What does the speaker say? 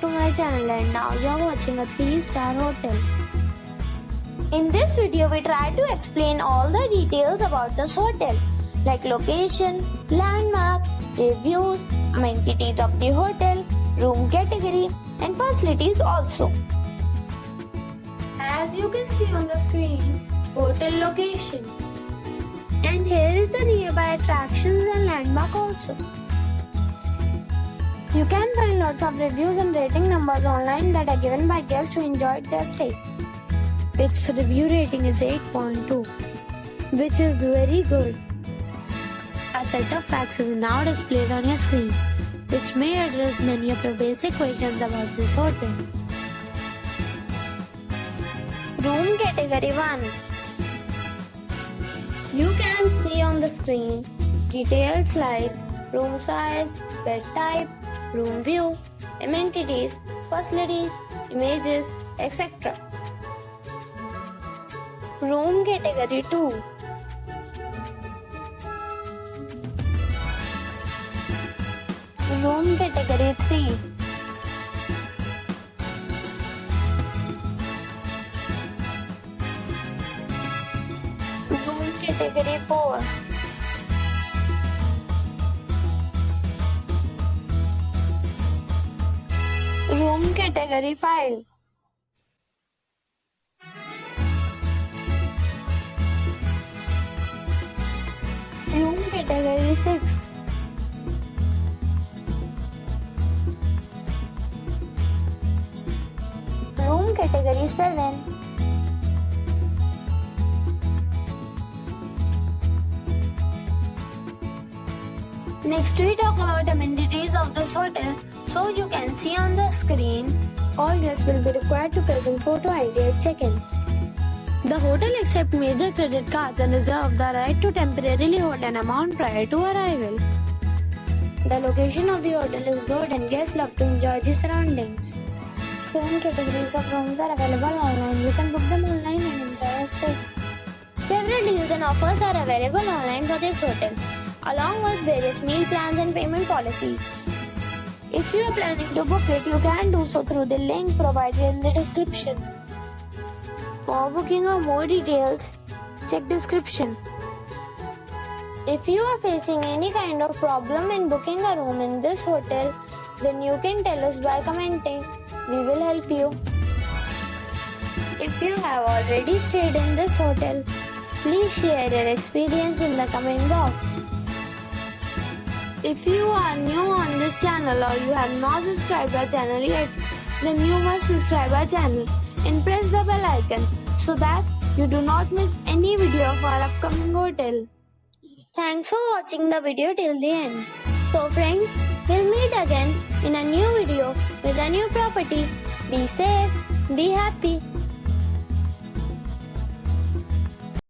back to my channel, and now you are watching a 3-star hotel. In this video we try to explain all the details about this hotel, like location, landmark, reviews, amenities of the hotel, room category and facilities also. As you can see on the screen, hotel location. And here is the nearby attractions and landmark also. You can find lots of reviews and rating numbers online that are given by guests who enjoyed their stay. Its review rating is 8.2, which is very good. A set of facts is now displayed on your screen, which may address many of your basic questions about this hotel. Room category 1. You can see on the screen details like room size, bed type, room view, amenities, facilities, images, etc. Room category 2. Room category 3. Room category 4. Room category 5. Room category 6. Room category 7. Next we talk about amenities of this hotel. So you can see on the screen, all guests will be required to present photo ID at check-in. The hotel accepts major credit cards and reserves the right to temporarily hold an amount prior to arrival. The location of the hotel is good and guests love to enjoy the surroundings. 7 categories of rooms are available online. You can book them online and enjoy a stay. Several deals and offers are available online for this hotel, along with various meal plans and payment policies. If you are planning to book it, you can do so through the link provided in the description. For booking or more details, check description. If you are facing any kind of problem in booking a room in this hotel, then you can tell us by commenting. We will help you. If you have already stayed in this hotel, please share your experience in the comment box. If you are new on this channel or you have not subscribed our channel yet, then you must subscribe our channel and press the bell icon so that you do not miss any video of our upcoming hotel. Thanks for watching the video till the end. So friends, we'll meet again in a new video with a new property. Be safe, be happy.